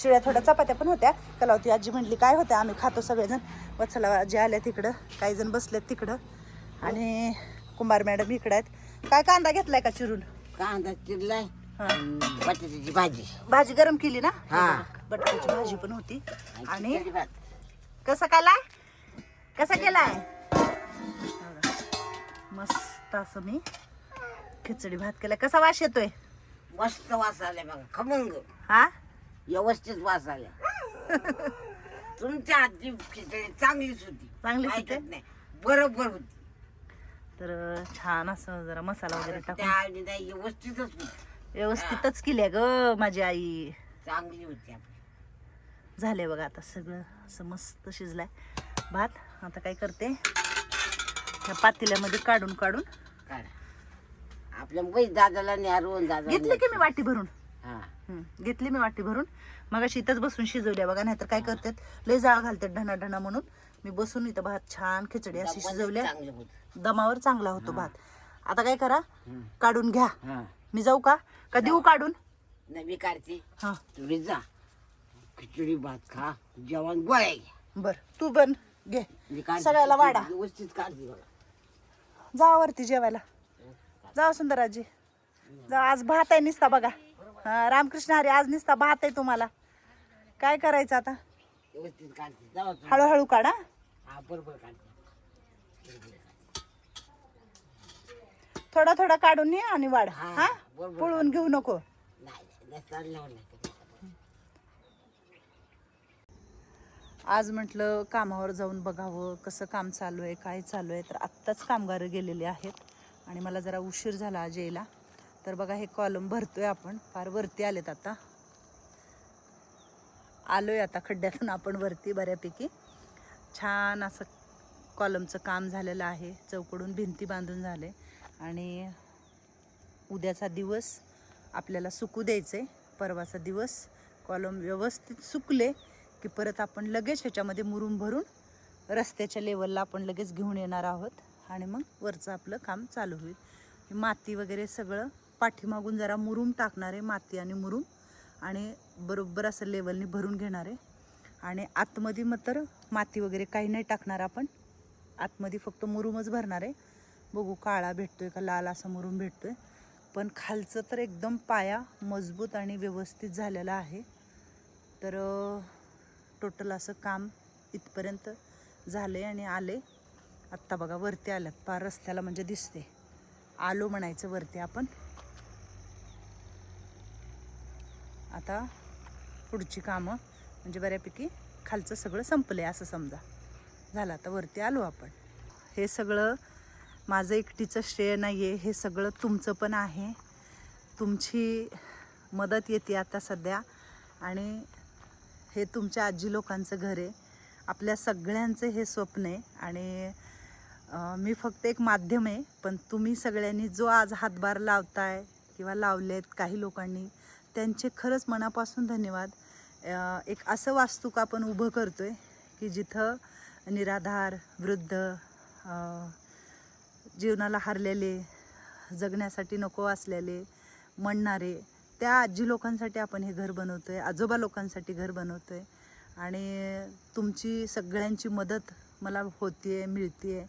शिळ्या थोड्या चपात्या पण होत्या. कलावती आजी म्हटली काय होत्या, आम्ही खातो सगळेजण. वत्सला आजी आल्या तिकडं, काही जण बसलेत तिकडं आणि कुंभार मॅडम इकडं आहेत. काय कांदा घेतलाय का चिरून? कांदा चिरलाय, बटाट्याची भाजी. भाजी गरम केली ना? हा. बटाट्याची भाजी पण होती. आणि खिचडी भात. कसा केलाय? कसा केलाय? मस्त असं मी खिचडी भात केलाय. कसा वास येतोय? मस्त वास आलाय बघा, खमंग. हा, व्यवस्थित वास आला. तुमच्या हातची खिचडी चांगलीच होती. चांगलीच होती? ऐकत नाही, बरोबर होती. तर छान असं जरा मसाला वगैरे त्या टाकून आईने नाही, व्यवस्थितच होती. व्यवस्थितच केली ग माझी आई. चांगली होती आपली. झाले बघा आता सगळं असं मस्त शिजलाय भात. आता काय करते, ह्या पातेल्यामध्ये काढून काढून काढा. आपल्या मुंबई दादाला न्यारून दादा घेतली की मी वाटी भरून. हा. घेतली मी वाटी भरून. मग अशी इथंच बसून शिजवल्या बघा. नाहीतर काय करतात लय जाळ घालतात ढणा ढणा म्हणून. मी बसून इथं भात छान खिचडी अशी शिजवल्या. चांगलं होतं. दमावर चांगला होतो भात. आता काय करा, काढून घ्या. हा. मी जाऊ का देऊ काढून? नाही मी काढते. हा तुम्ही जा, खिचडी भात खा, जेवण गोळ्या घ्या. बर, तू पण घे. मी काढते. सगळ्याला वाढा. व्यवस्थित काढते बघा. जा वरती जेवायला. जा सुंदराजी जा. आज भात आहे निसता बघा. हा, रामकृष्ण हरी. आज निसता भात आहे तुम्हाला. काय करायचं आता? व्यवस्थित काढते. जावा तुम्ही. हळूहळू काढा. हा, बरोबर काढते. थोडा थोडा काढून ये आणि वाढ. हा, हा, बरोबर. पळवून घेऊ नको. नाही चालल्यावर नाही. आज म्हटलं कामावर जाऊन बघावं कसं काम चालू आहे, काय चालू आहे. तर आत्ताच कामगार गेलेले आहेत आणि मला जरा उशीर झाला आज यायला. तर बघा हे कॉलम भरतोय आपण. फार वरती आलेत आता. आलोय आता खड्ड्यातून आपण वरती बऱ्यापैकी. छान असं कॉलमचं काम झालेलं आहे. चौकडून भिंती बांधून झाले आणि उद्याचा दिवस आपल्याला सुकू द्यायचे. परवाचा दिवस कॉलम व्यवस्थित सुकले की परत आपण लगेच ह्याच्यामध्ये मुरुम भरून रस्त्याच्या लेवलला आपण लगेच घेऊन येणार आहोत आणि मग वरचं आपलं काम चालू होईल. माती वगैरे सगळं पाठीमागून जरा मुरुम टाकणार आहे, माती आणि मुरुम, आणि बरोबर असं लेवलनी भरून घेणार आहे. आणि आतमध्ये मात्र माती वगैरे काही नाही टाकणार आपण. आतमध्ये फक्त मुरुमच भरणार आहे. बघू काळा भेटतोय का लाल असा मुरुम भेटतोय. पण खालचं तर एकदम पाया मजबूत आणि व्यवस्थित झालेला आहे. तर टोटल असं काम इथपर्यंत झाले आणि आले. आत्ता बघा वरती आल्यात, पार रस्त्याला म्हणजे दिसते. आलो म्हणायचं वरती आपण. आता पुढची कामं म्हणजे बऱ्यापैकी खालचं सगळं संपलं असं समजा. झालं आता वरती आलो आपण. हे सगळं माझं एकटीचं श्रेय नाही आहे, हे सगळं तुमचं पण आहे. तुमची मदत येते आता सध्या. आणि हे तुमच्या आजी लोकांचं घर आहे. आपल्या सगळ्यांचं हे स्वप्न आहे. आणि मी फक्त एक माध्यम आहे. पण तुम्ही सगळ्यांनी जो आज हातभार लावताय किंवा लावलेत काही लोकांनी, त्यांचे खरंच मनापासून धन्यवाद. एक असं वास्तूक आपण उभं करतो आहे की जिथं निराधार, वृद्ध, जीवनाला हारलेले, जगण्यासाठी नको असलेले, म्हणणारे, त्या आजी लोकांसाठी आपण हे घर बनवतो आहे. आजोबा लोकांसाठी घर बनवतो आहे. आणि तुमची सगळ्यांची मदत मला होती आहे, मिळते आहे.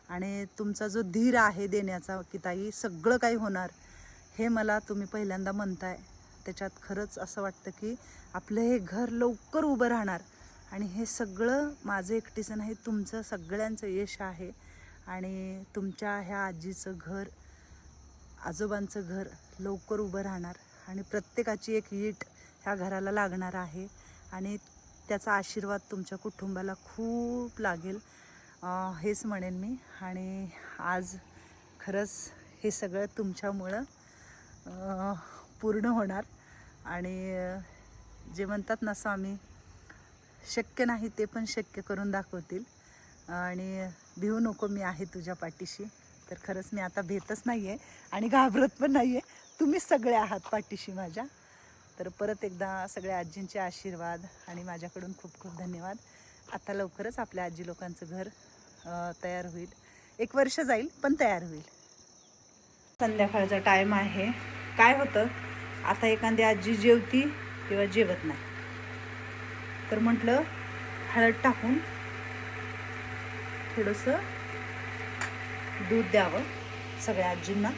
आणि तुमचा जो धीर आहे देण्याचा की ताई सगळं काही होणार, हे मला तुम्ही पहिल्यांदा म्हणताय. त्याच्यात खरंच असं वाटतं की आपलं हे घर लवकर उभं राहणार. आणि हे सगळं माझं एकटीचं नाही, तुमचं सगळ्यांचं यश आहे. आणि तुमच्या ह्या आजीचं घर, आजोबांचं घर लवकर उभं राहणार. आणि प्रत्येकाची एक ईट ह्या घराला लागणार आहे. आणि त्याचा आशीर्वाद तुमच्या कुटुंबाला खूप लागेल, हेच म्हणेन मी. आणि आज खरंच हे सगळं तुमच्यामुळं पूर्ण होणार. आणि जे म्हणतात ना स्वामी, शक्य नाही ते पण शक्य करून दाखवतील. आणि भिवू नको, मी आहे तुझ्या पाठीशी. तर खरंच मी आता भेटच नाही आहे आणि घाबरत पण नाही आहे. तुम्हीच सगळे आहात पाठीशी माझ्या. तर परत एकदा सगळ्या आजींचे आशीर्वाद आणि माझ्याकडून खूप खूप धन्यवाद. आता लवकरच आपल्या आजी लोकांचं घर तयार होईल. 1 वर्ष जाईल पण तयार होईल. संध्याकाळचा टाईम आहे. काय होतं, आता एखादी आजी जेवती किंवा जेवत नाही. तर म्हटलं हळद टाकून थोडंसं दूध द्यावं सगळ्या आजींना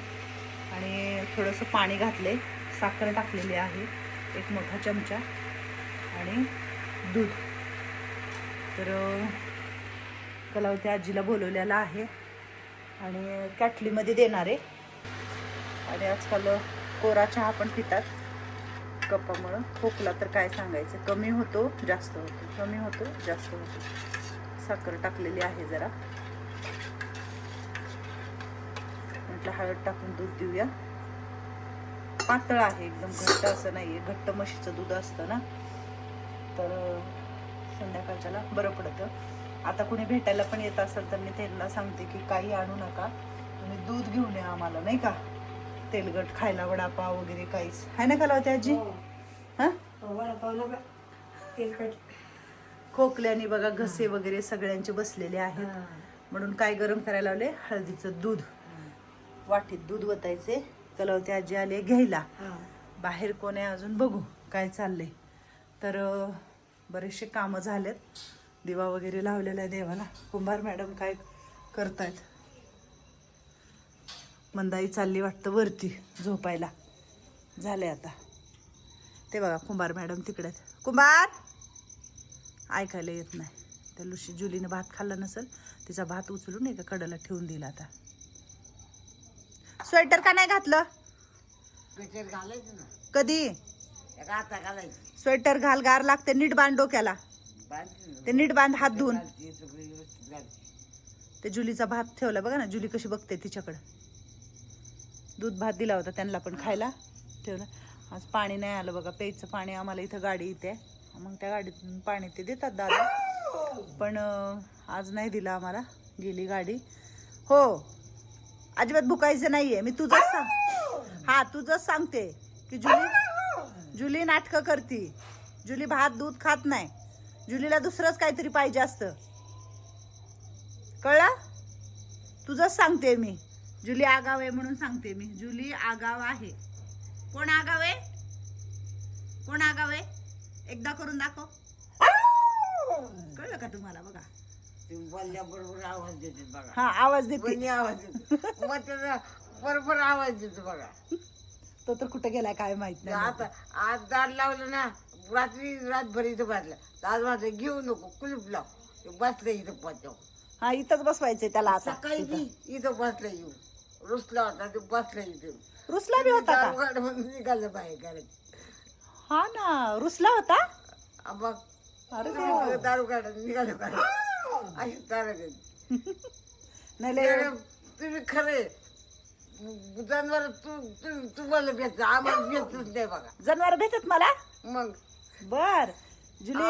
आणि थोडंसं पाणी घातले, साखर टाकलेली आहे 1 मोठा चमचा आणि दूध. तर कलावती आजीला बोलवलेला आहे आणि कॅटलीमध्ये देणार आहे. आणि आजकाल कोरा चहा पण पितात कपामुळं. खोकला तर काय सांगायचं, कमी होतो जास्त होतो, कमी होतो जास्त होतो. साखर टाकलेली आहे जरा. म्हटलं हळद टाकून दूध देऊया. पातळ आहे एकदम, घट्ट असं नाहीये. घट्ट म्हशीचं दूध असतं ना, तर संध्याकाळच्याला बरं पडतं. आता कुणी भेटायला पण येत असेल तर मी त्यांना सांगते की काही आणू नका, तुम्ही दूध घेऊन या आम्हाला, नाही का. तेलगट खायला, वडापाव वगैरे काहीच आहे ना कलावती आजी. हां वडापाव नका तेलकट. खोकल्याने बघा घसे वगैरे सगळ्यांचे बसलेले आहेत, म्हणून काय गरम करायला लावले, हळदीचं दूध. वाटीत दूध वतायचे. कलावती आजी आले घ्यायला. बाहेर कोण आहे अजून बघू काय चाललंय. तर बरेचसे कामं झालेत. दिवा वगैरे लावलेला आहे देवाला. कुंभार मॅडम काय करतायत. मंदाई चालली वाटतं वरती झोपायला. झाले आता. ते बघा कुंभार मॅडम तिकडे. कुंभार ऐकायला येत नाही. त्या लुशी जुलीने भात खाल्ला नसेल, तिचा भात उचलून एका कडेला ठेवून दिला. आता स्वेटर का नाही घातलं? स्वेटर घालायचं ना. कधी? आता घालायचं. स्वेटर घाल, गार लागते. नीट बांध डोक्याला. ते नीट बांध, हात धुवून. ते जुलीचा भात ठेवला बघा ना, जुली कशी बघते तिच्याकडे. दूध भात दिला होता त्यांना पण खायला ठेवलं. आज पाणी नाही आलं बघा, प्यायचं पाणी आम्हाला इथं गाडी येते, मग त्या गाडीतून पाणी ते देतात दादा, पण आज नाही दिलं आम्हाला, गेली गाडी. हो अजिबात भुकायचं नाहीये. मी तुझंच सांग, हा तुझंच सांगते की जुली नाटकं करती. जुली भात दूध खात नाही. जुलीला दुसरंच काहीतरी पाहिजे असतं, कळलं? तुझंच सांगते मी. जुली आगाव आहे म्हणून सांगते मी. जुली आगाव आहे. कोण आगाव आहे? कोण आगाव आहे? एकदा करून दाखव. कळलं का तुम्हाला? बघा बोलल्याबरोबर आवाज देते बघा. हा आवाज देते, आवाज देते मग त्याचा बरोबर आवाज देतो बघा. तो तर कुठे गेलाय काय माहित नाही. आता आज दार लावलं ना, रातभर इथं बसला. आज माझं घेऊ नको, कुलूप लाव. बसलं इथं पचाव. हा इथंच बसवायचंय त्याला. आता सकाळी इथं बसलं, येऊ रुसला होता ते बसलं इथं. रुसला बी होता का? दारू म्हणून निघालं बाहेर घरात. हा ना, रुसला होता. मग अरे देवा. दारू काढत निघालं घरात. अशी तारा नाही लय तुम्ही खरे जनावर तुम्हाला भेटत, आम्हाला भेटतच नाही बघा. जनावर भेटत मला. मग बर जुली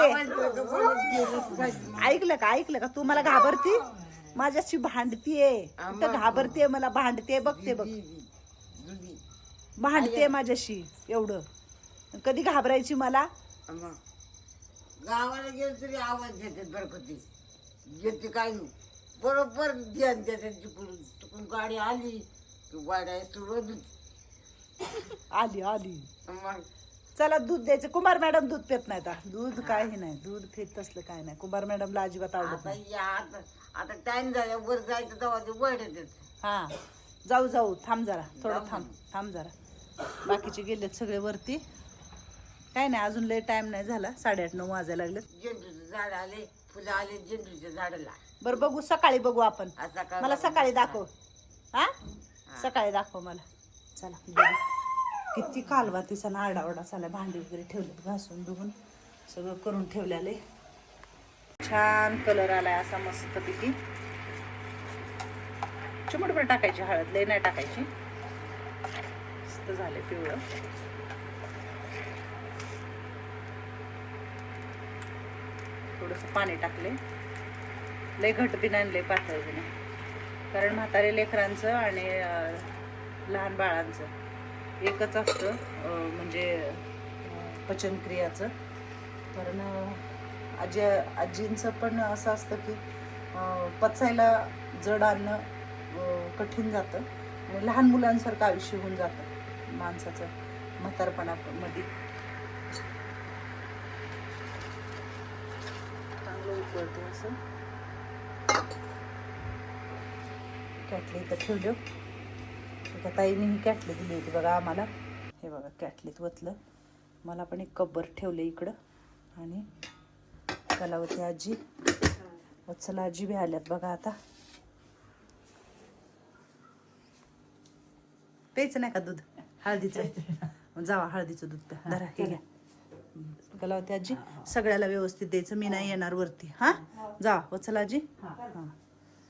ऐकलं का तू मला घाबरती, माझ्याशी भांडतीये, कुठं घाबरतीये मला, भांडते बघते बघ, भांडते माझ्याशी एवढं. कधी घाबरायची मला? गावाला गेलं तरी आवाज देतात बरकती येते काय नाही, बरोबर ध्यान देतात. तिकडून गाडी आली की गाड्या सुरू आली. मग चला दूध द्यायचं. कुमार मॅडम दूध पित नाहीत. दूध काही नाही, दूध पित असलं काय नाही. कुमार मॅडमला अजिबात आवडत आता नाही. आता टाइम झाला, वर जायचं तेव्हा ते वर येतात. हा जाऊ थांब जरा, थोडं थांब जरा. बाकीचे गेलेत सगळे वरती. काय नाही अजून लय टाइम नाही झाला, 8:30-9 वाजायला लागले. झेंडूचं झाड आले, फुलं आले झेंडूच्या झाडाला. बरं बघू, सकाळी बघू आपण. मला सकाळी दाखव. हा सकाळी दाखव मला. चला बघू. किती कालवा तिचा आरडाओरडा झाला. भांडी वगैरे ठेवलेत घासून धुवून सगळं करून ठेवलेले. छान कलर आलाय असा मस्त पैकी. चिमटभर टाकायची हळद, लय नाही टाकायची. मस्त झाले पिवळं. थोडंसं पाणी टाकले. लय घट बी नाही लय पातळ बी नाही, कारण म्हातारे लेकरांचं आणि लहान बाळांचं एकच असतं म्हणजे पचनक्रियाचं. कारण आजींचं पण असं असतं की पचायला जड अन्न कठीण जातं आणि लहान मुलांसारखं आयुष्य होऊन जातं माणसाचं म्हातारपणामध्ये. गॅसवरती असं कॅटली इथं ठेवलं. एका ताईने ही कॅटली दिली होती बघा आम्हाला. हे बघा कॅटलीत वतलं. मला पण एक कब्बर ठेवलं इकडं. आणि कलावती आजी वत्सला आजी बी आल्यात बघा. आता प्यायचं नाही का दूध हळदीचं? जावा हळदीचं दूध प्या. धरा हे घ्या. कलावती आजी सगळ्याला व्यवस्थित द्यायचं. मी नाही येणार वरती. हा जा वत्सला आजी. हा